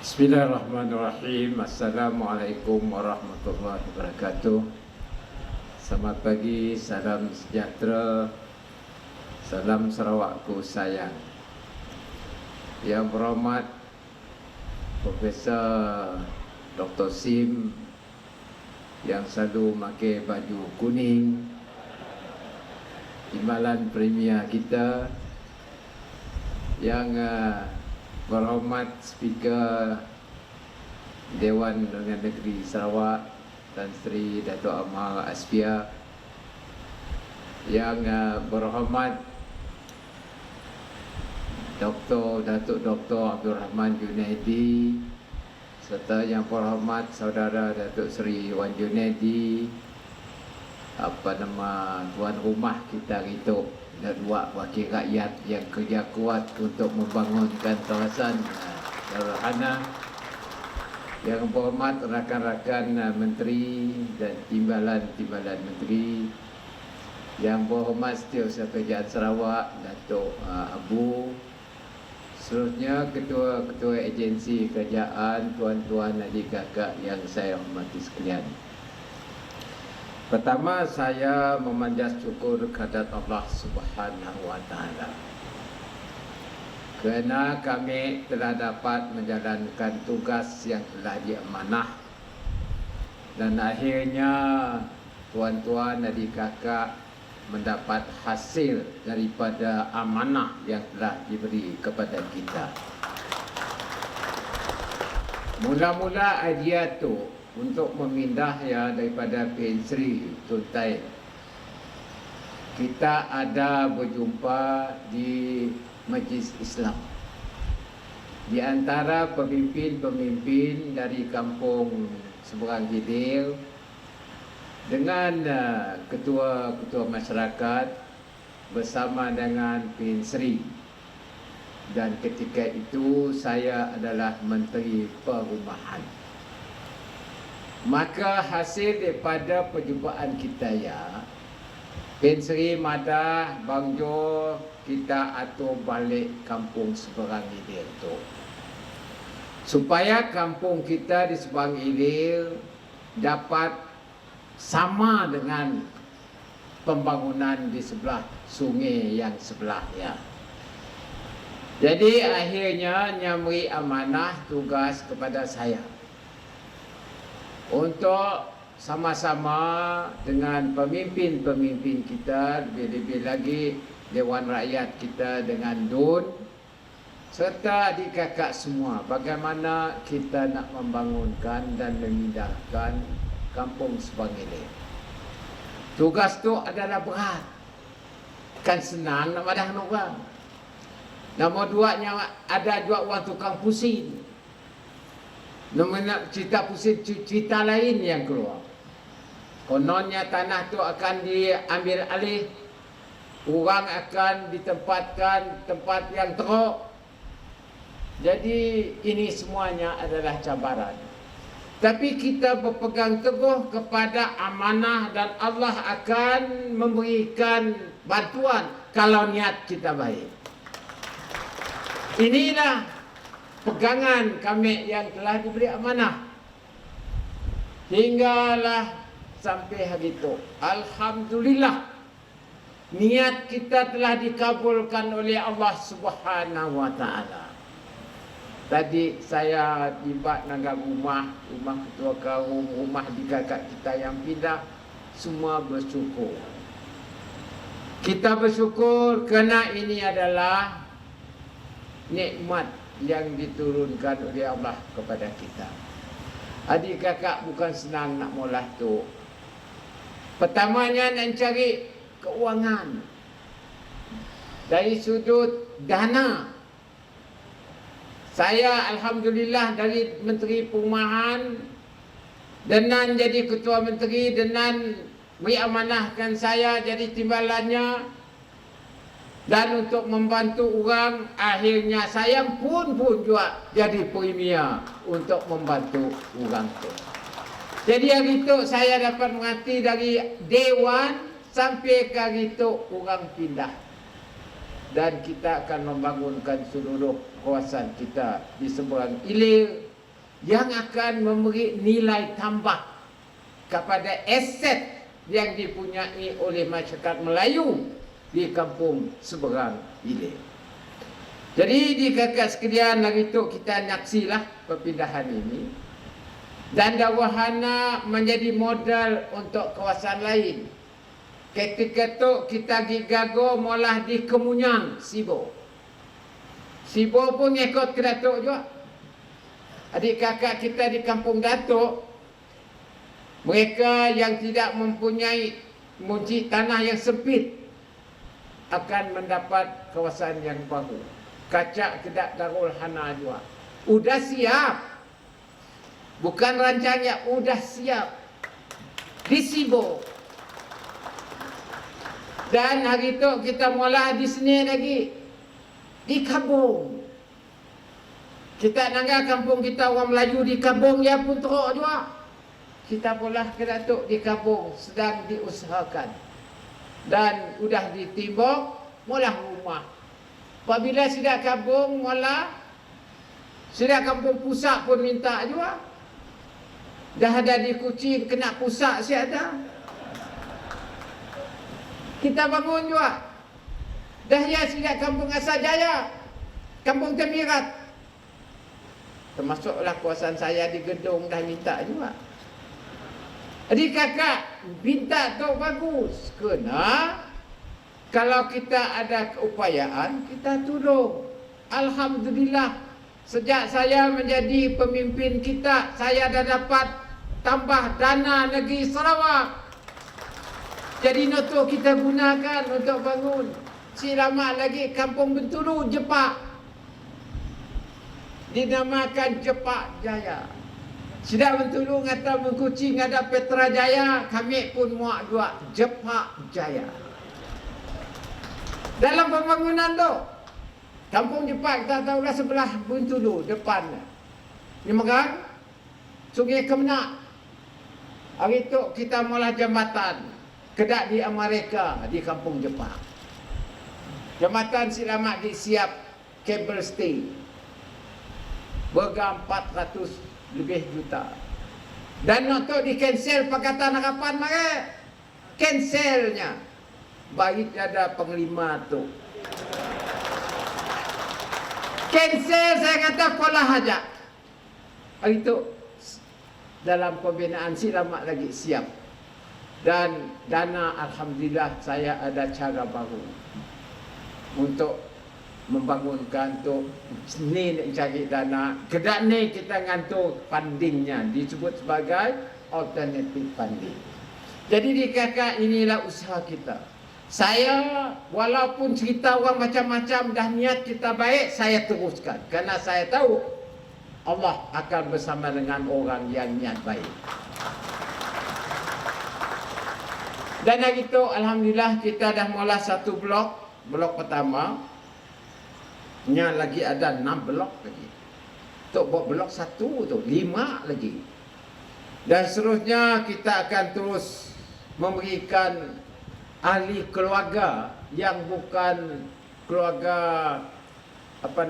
Bismillahirrahmanirrahim. Assalamualaikum warahmatullahi wabarakatuh. Selamat pagi, salam sejahtera, salam Sarawakku sayang. Yang berhormat Profesor Dr. Sim yang selalu memakai baju kuning, timbalan premier kita, yang berhormat Speaker Dewan Undangan Negeri Sarawak Tan Sri Dato' Amal Asfia, yang berhormat Datuk Dr. Abdul Rahman Junaidi, serta yang berhormat Saudara Datuk Seri Wan Junaidi, tuan rumah kita itu, dan buat wakil rakyat yang kerja kuat untuk membangunkan kawasan Darul Hana. Yang berhormat rakan-rakan menteri dan timbalan-timbalan menteri. Yang berhormat Setiausaha Kerajaan Sarawak Datuk Abu. Seterusnya ketua-ketua agensi kerajaan, tuan-tuan, adik kakak yang saya hormati sekalian. Pertama, saya memanjat syukur kehadirat Allah Subhanahu wa Ta'ala kerana kami telah dapat menjalankan tugas yang telah diamanah, dan akhirnya tuan-tuan, adik kakak mendapat hasil daripada amanah yang telah diberi kepada kita. Mula-mula idea tu untuk memindah daripada PN Sri Tuntai, kita ada berjumpa di Majlis Islam di antara pemimpin-pemimpin dari kampung Seberang Hilir dengan ketua-ketua masyarakat bersama dengan PN Sri, dan ketika itu saya adalah Menteri Perumahan. Maka hasil daripada perjumpaan kita PN Sri Madah Bang Jo, kita atur balik kampung Seberang Hilir tu, supaya kampung kita di Seberang Hilir dapat sama dengan pembangunan di sebelah sungai yang sebelah Jadi akhirnya nyamri amanah tugas kepada saya untuk sama-sama dengan pemimpin-pemimpin kita, lebih-lebih lagi Dewan Rakyat kita dengan DUN, serta adik kakak semua, bagaimana kita nak membangunkan dan memindahkan kampung Seberang Hilir. Tugas tu adalah berat, kan senang nak madah orang. Nombor duanya ada juga orang tukang pusing. Nombor cerita pusing, cerita lain yang keluar. Kononnya tanah tu akan diambil alih, orang akan ditempatkan tempat yang teruk. Jadi ini semuanya adalah cabaran. Tapi kita berpegang teguh kepada amanah, dan Allah akan memberikan bantuan kalau niat kita baik. Inilah pegangan kami yang telah diberi amanah. Hinggalah sampai hari itu, alhamdulillah, niat kita telah dikabulkan oleh Allah Subhanahu wa Ta'ala. Tadi saya tiba nangga rumah ketua kaum, rumah di kakak kita yang pindah, semua bersyukur. Kita bersyukur kerana ini adalah nikmat yang diturunkan oleh Allah kepada kita. Adik kakak bukan senang nak mula tu. Pertamanya nak cari keuangan dari sudut dana. Saya alhamdulillah dari Menteri Perumahan, Denan jadi ketua menteri, Denan beramanahkan saya jadi timbalannya, dan untuk membantu orang, akhirnya saya pun juga jadi premier untuk membantu orang tu. Jadi hari itu saya dapat mengerti dari Dewan sampai ke hari itu orang pindah. Dan kita akan membangunkan seluruh kawasan kita di Seberang Hilir yang akan memberi nilai tambah kepada aset yang dipunyai oleh masyarakat Melayu di kampung seberang hilir. Jadi di kakak sekalian, hari tu kita nyaksilah perpindahan ini, dan Dawahana menjadi modal untuk kawasan lain. Ketika tu kita gigago molah di Kemunyang, Sibo. Sibo pun ikut ke Datuk juga. Adik kakak kita di kampung Datuk, mereka yang tidak mempunyai munci tanah yang sempit akan mendapat kawasan yang baru. Kacak Kedak Darul Hana juga. Udah siap. Bukan rancangnya, udah siap. Di Sibo. Dan hari itu kita mula di sini lagi. Di Kabung. Kita nangga kampung kita orang Melayu di Kabung, ya pun teruk juga. Kita pula ke Datuk di Kabung sedang diusahakan. Dan udah ditimbuk, mula rumah. Apabila sudah Kabung, mula sudah kampung pusat pun minta juga. Dah ada di Kuching, kena pusat siapa? Kita bangun juga. Dah ya sudah kampung Asajaya, kampung Temirat. Termasuklah kawasan saya di Gedung dah minta juga. Adik kakak, minta tu bagus. Kena, kalau kita ada keupayaan, kita tolong. Alhamdulillah, sejak saya menjadi pemimpin kita, saya dah dapat tambah dana negeri Sarawak. Jadi noto kita gunakan untuk bangun. Si lama lagi kampung Bentulu, Jepak. Dinamakan Jepak Jaya. Sudah Bentulu ngata Mengkucing ada Petra Jaya, kami pun muak dua Jepak Jaya. Dalam pembangunan tu, kampung Jepak kita tahulah sebelah Bentulu depannya. Di Megang, Sungai Kemenak. Hari tu kita mula jambatan Kedak di Amerika di kampung Jepak. Jambatan selamat disiap kabel stay. Berga 400 lebih juta. Dan untuk di cancel Pakatan Harapan maka cancelnya. Baik ada penglima tu. Cancel saya kata pola aja. Hari itu dalam pembinaan selamat lagi siap. Dan dana alhamdulillah saya ada cara baru untuk membangunkan tu ni nak cari dana. Kedak ni kita ngantuk fundingnya disebut sebagai alternative funding. Jadi di kakak inilah usaha kita. Saya walaupun cerita orang macam-macam dah niat kita baik, saya teruskan kerana saya tahu Allah akan bersama dengan orang yang niat baik. Dan hari itu alhamdulillah kita dah mula satu blok pertama. Nya lagi ada 6 blok lagi. Tok buat blok 1 tu 5 lagi. Dan seterusnya kita akan terus memberikan ahli keluarga yang bukan keluarga apa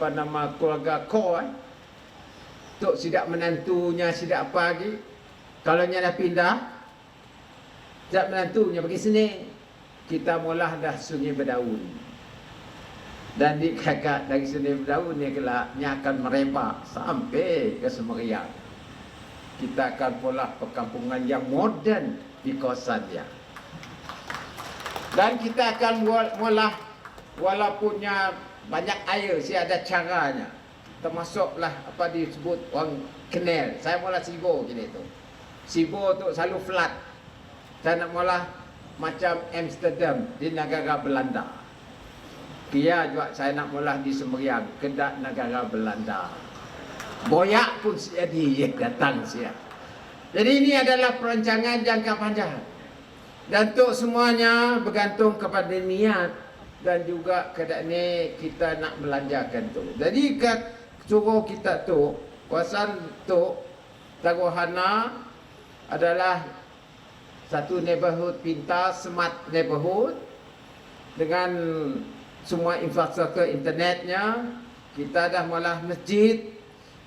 nama keluarga core. Tok sidak menantunya sidak apa lagi. Kalau nya dah pindah, sidak menantunya pergi sini. Kita mula dah Sungai Berdaun. Dan di kakak dari Sungai Berdaun ni kelak nya akan merembak sampai ke Semeriang. Kita akan pula perkampungan yang moden di kawasan dia. Dan kita akan mula walaupunnya banyak air, saya ada caranya. Termasuklah apa disebut orang kenal. Saya mula Sibo gini tu. Sibo tu selalu flat. Saya nak mula macam Amsterdam di negara Belanda. Kia juga saya nak mula di Semeriang, Kedak negara Belanda. Boyak pun jadi datang siap. Jadi ini adalah perancangan jangka panjang. Dan untuk semuanya bergantung kepada niat dan juga keadaan ni kita nak belanjakan tu. Jadi suruh kita tu, kawasan tu Taruhana adalah satu neighborhood pintar, smart neighborhood dengan semua infrastruktur internetnya, kita dah mula masjid,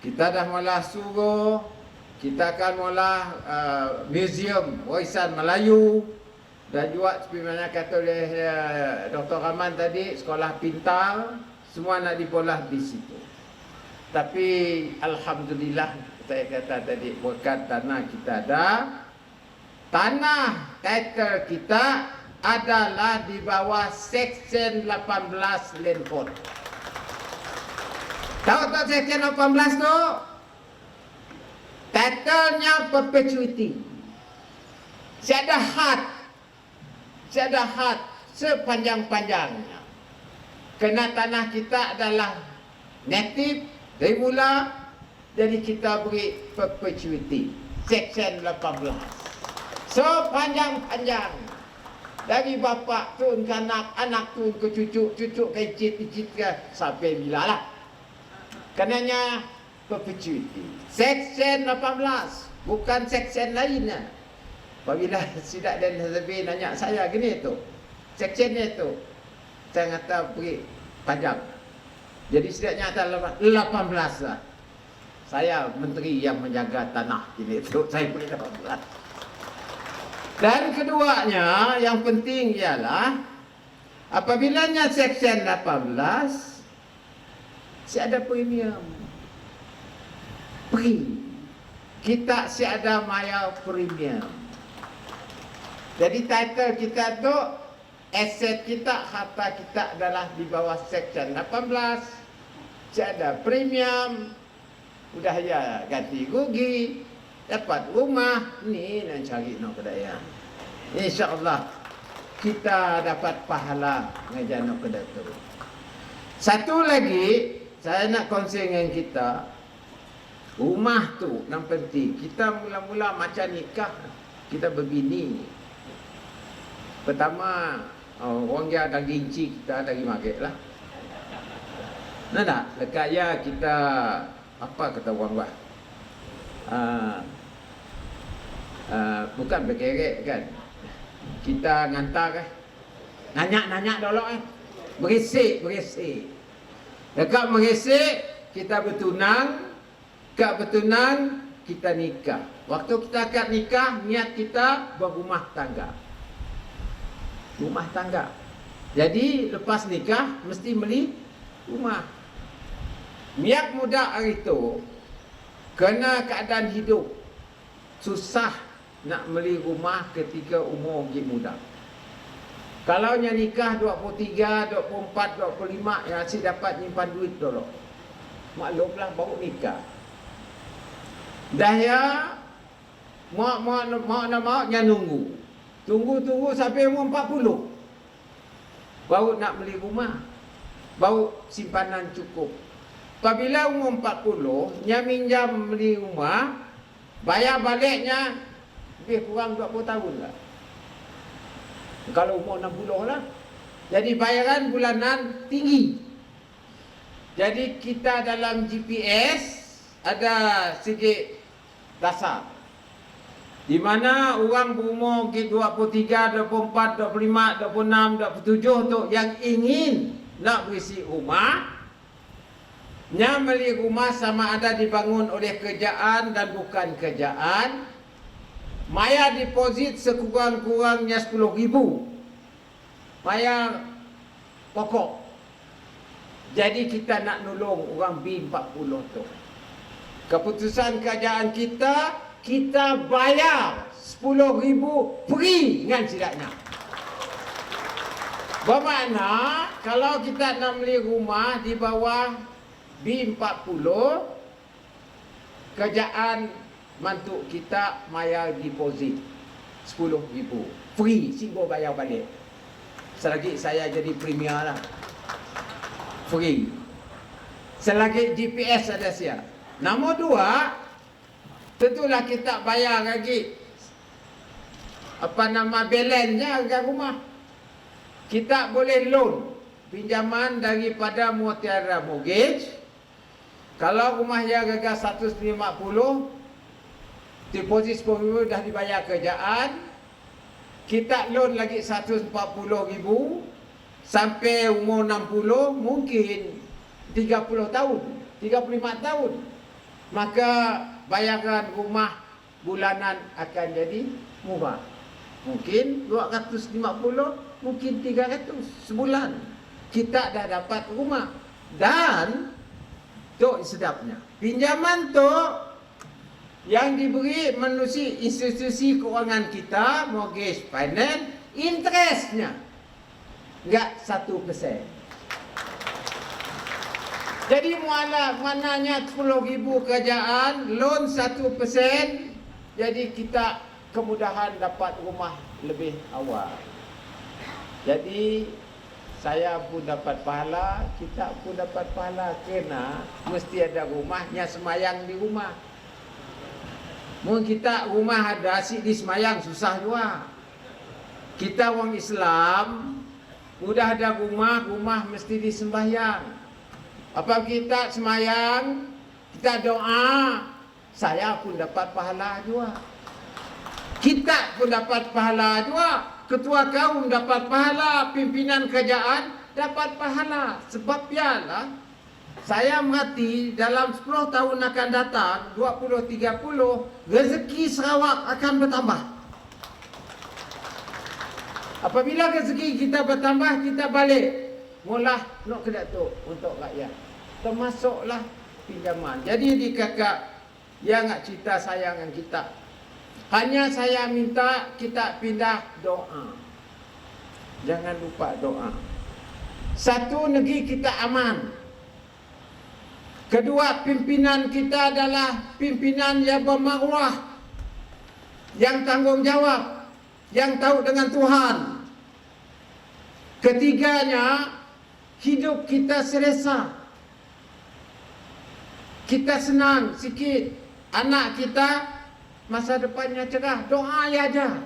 kita dah mula surau, kita akan mula museum warisan Melayu, dan juga seperti mana kata oleh Dr. Rahman tadi, sekolah pintar, semua nak dipolah di situ. Tapi alhamdulillah, saya kata tadi, berkat tanah kita ada, tanah title kita adalah di bawah Seksyen 18 Land Court. Tahu tak Seksyen 18 tu? Title-nya perpetuity. Tiada had sepanjang-panjangnya. Kerana tanah kita adalah native dari mula, jadi kita beri perpetuity Seksyen 18. Sepanjang-panjang, dari bapa turun ke anak, anak turun ke cucu, cucu ke cicit ke sampai bila lah. Karenanya perpetuity Seksyen 18, bukan seksyen lainnya. Apabila Sidak dan Hazbi nanya saya gini tu, seksyennya tu, saya kata beri panjang. Jadi Sidaknya ada 18 lah. Saya menteri yang menjaga tanah gini tu, saya beri 18. Dan keduanya yang penting ialah apabilanya Seksyen 18, saya ada premium. Kita si ada maya premium. Jadi title kita tu, aset kita, harta kita adalah di bawah Seksyen 18. Si ada premium, udah ya ganti rugi, dapat rumah, ni nak cari nak kedaya. InsyaAllah kita dapat pahala ngajar nak kedaya tu. Satu lagi saya nak kongsi dengan kita, rumah tu yang penting. Kita mula-mula macam nikah, kita berbini. Pertama, orang dia daging cik kita dari maghrib lah. Nah tak? Dekat ya kita, apa kata orang buat? Bukan berkerek kan? Kita ngantar kan? Nanya dulu kan? Berisik. Dekat berisik, kita bertunang. Dekat bertunang, kita nikah. Waktu kita akad nikah, niat kita berumah tangga. Rumah tangga. Jadi lepas nikah mesti beli rumah. Niat muda hari itu, kena keadaan hidup susah nak beli rumah ketika umur lagi muda. Kalau nya nikah 23, 24, 25 yang asyik dapat nyimpan duit dulu. Maklumlah baru nikah. Dah ya mau nya nunggu. Tunggu sampai umur 40. Baru nak beli rumah. Baru simpanan cukup. Apabila umur 40, nya minjam beli rumah, bayar baliknya lebih kurang 20 tahun lah. Kalau umur 60 lah. Jadi bayaran bulanan tinggi. Jadi kita dalam GPS ada sikit dasar. Di mana orang berumur 23, 24, 25, 26, 27 tu yang ingin nak berisi rumah, nya beli rumah sama ada dibangun oleh kerajaan dan bukan kerajaan, maya deposit sekurang-kurangnya 10,000. Maya pokok. Jadi kita nak nolong orang B40 tu. Keputusan kerajaan kita bayar 10,000 free dengan sidaknya. Bermakna kalau kita nak beli rumah di bawah B40, kerajaan mantuk kita bayar deposit 10,000 free, singgo bayar balik. Selagi saya jadi premier lah, free. Selagi GPS ada siap. Nombor 2, tentulah kita bayar lagi balance-nya harga rumah. Kita boleh loan pinjaman daripada Mutiara Mortgage. Kalau rumah yang harga 150, deposit 10,000 dah dibayar kerajaan. Kita loan lagi 140,000 sampai umur 60, mungkin 30 tahun, 35 tahun, maka bayaran rumah bulanan akan jadi murah. Mungkin 250, mungkin 300 sebulan. Kita dah dapat rumah. Dan tu sedapnya, pinjaman tu yang diberi melalui institusi keuangan kita, mortgage finance, interestnya enggak 1%. Jadi mananya 10,000 kerajaan, loan 1%, jadi kita kemudahan dapat rumah lebih awal. Jadi saya pun dapat pahala, kita pun dapat pahala, kerana mesti ada rumahnya, semayang di rumah. Mungkin kita rumah ada, asyik di semayang susah juga. Kita orang Islam, udah ada rumah mesti disembahyang. Apa kita semayang, kita doa, saya pun dapat pahala juga. Kita pun dapat pahala juga. Ketua kaum dapat pahala, pimpinan kerajaan dapat pahala. Sebab ialah saya mati dalam 10 tahun akan datang, 20-30, rezeki Sarawak akan bertambah. Apabila rezeki kita bertambah, kita balik mula nak kedai tu untuk rakyat. Termasuklah pinjaman. Jadi di kakak yang nak cerita sayang dengan kita. Hanya saya minta kita pindah doa. Jangan lupa doa. Satu, negeri kita aman. Kedua, pimpinan kita adalah pimpinan yang bermaruah, yang tanggungjawab, yang tahu dengan Tuhan. Ketiganya, hidup kita selesa. Kita senang sikit. Anak kita masa depannya cerah. Doa aja.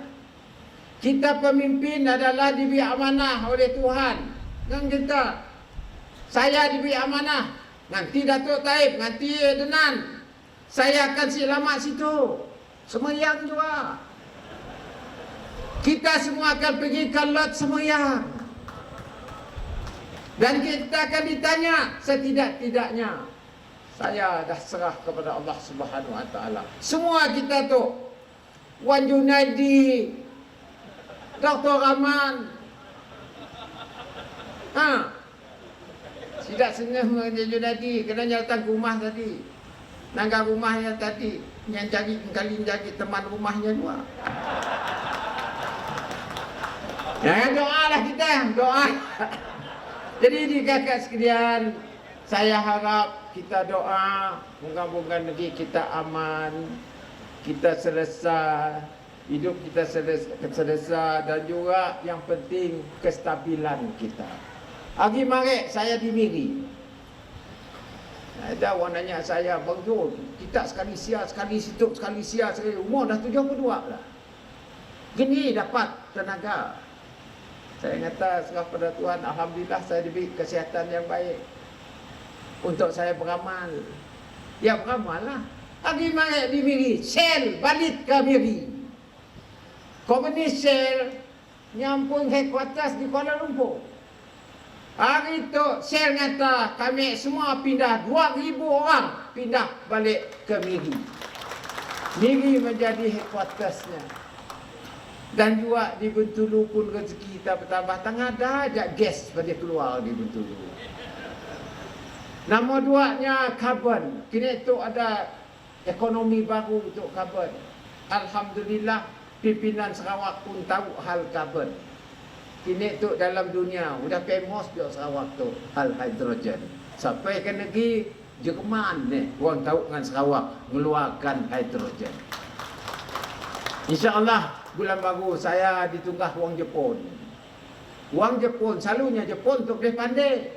Kita pemimpin adalah diberi amanah oleh Tuhan. Dan kita, saya diberi amanah. Nanti Datuk Taib, nanti Denan, saya akan selamat situ. Semayang juga. Kita semua akan pergi ke lot semayang. Dan kita akan ditanya setidak-tidaknya, saya dah serah kepada Allah Subhanahu Wa Taala. Semua kita tu, Wan Junaidi, Dr. Rahman, tidak senang menjadi tadi, kena datang ke rumah tadi. Nangga rumahnya tadi, yang cari kali jadi teman rumahnya dua. Jangan doalah kita, doa. Jadi di kakak sekalian, saya harap kita doa, moga-moga negeri kita aman, kita selesa, hidup kita selesa, dan juga yang penting kestabilan kita. Hari marek saya di Miri. Ada orang nanya saya, Bang Jol, kita sekali sia, sekali situ, sekali sia, sekali umur dah 72 lah. Gini dapat tenaga. Saya kata serah pada Tuhan, alhamdulillah saya diberi kesihatan yang baik untuk saya beramal. Ya beramal lah. Hari marek di Miri, sel balik ke Miri. Komunis sel nyampung headquarters di Kuala Lumpur. Hari itu sel kata kami semua pindah, 2,000 orang pindah balik ke Miri. Miri menjadi headquartersnya. Dan juga di Bintulu pun rezeki kita bertambah. Tengah dah ajak gas pada keluar di Bintulu. Nama duanya carbon. Kini itu ada ekonomi baru untuk carbon. Alhamdulillah pimpinan Sarawak pun tahu hal carbon. Kini tu dalam dunia sudah famous juga Sarawak tu hal hidrogen. Sampai ke negeri Jerman ni orang tahu dengan Sarawak mengeluarkan hidrogen. InsyaAllah bulan baru saya ditunggah wang Jepun. Wang Jepun selalunya Jepun tu boleh pandai.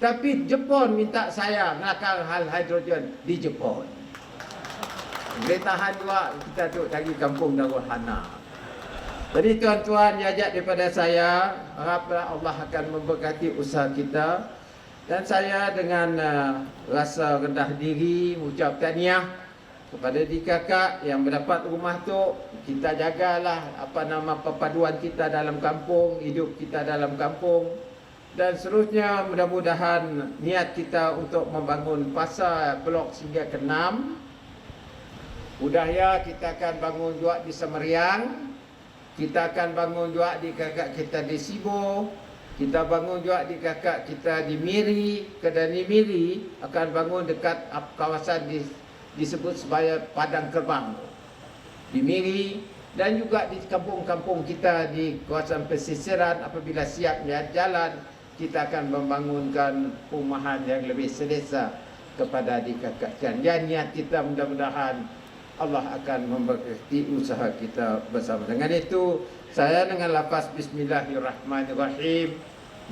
Tapi Jepun minta saya menakar hal hidrogen di Jepun. Boleh tahan juga kita tu lagi kampung Darul Hana. Jadi tuan-tuan diajak daripada saya, haraplah Allah akan memberkati usaha kita. Dan saya dengan rasa rendah diri mengucap tahniah kepada kakak yang mendapat rumah tu. Kita jagalah apa nama perpaduan kita dalam kampung, hidup kita dalam kampung. dan seterusnya. Mudah-mudahan niat kita untuk membangun pasar blok hingga ke-6. Udahya kita akan bangun juga di Semeriang. Kita akan bangun juga di kakak kita di Sibo. Kita bangun juga di kakak kita di Miri, Kedani Miri. Akan bangun dekat kawasan disebut sebagai Padang Kerbang di Miri. Dan juga di kampung-kampung kita di kawasan pesisiran. Apabila siap jalan, kita akan membangunkan perumahan yang lebih selesa kepada adik kakak sekalian. Dan niat kita mudah-mudahan Allah akan memberkati usaha kita bersama. Dengan itu, saya dengan lafaz Bismillahirrahmanirrahim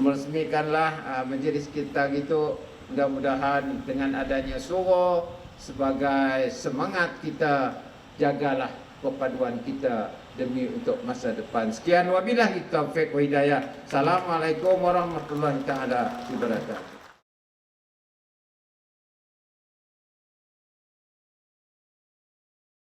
meresmikanlah majlis kita gitu. Mudah-mudahan dengan adanya surah sebagai semangat kita, jagalah perpaduan kita demi untuk masa depan. Sekian, wabillahi taufiq wa hidayah. Assalamualaikum warahmatullahi taala wabarakatuh.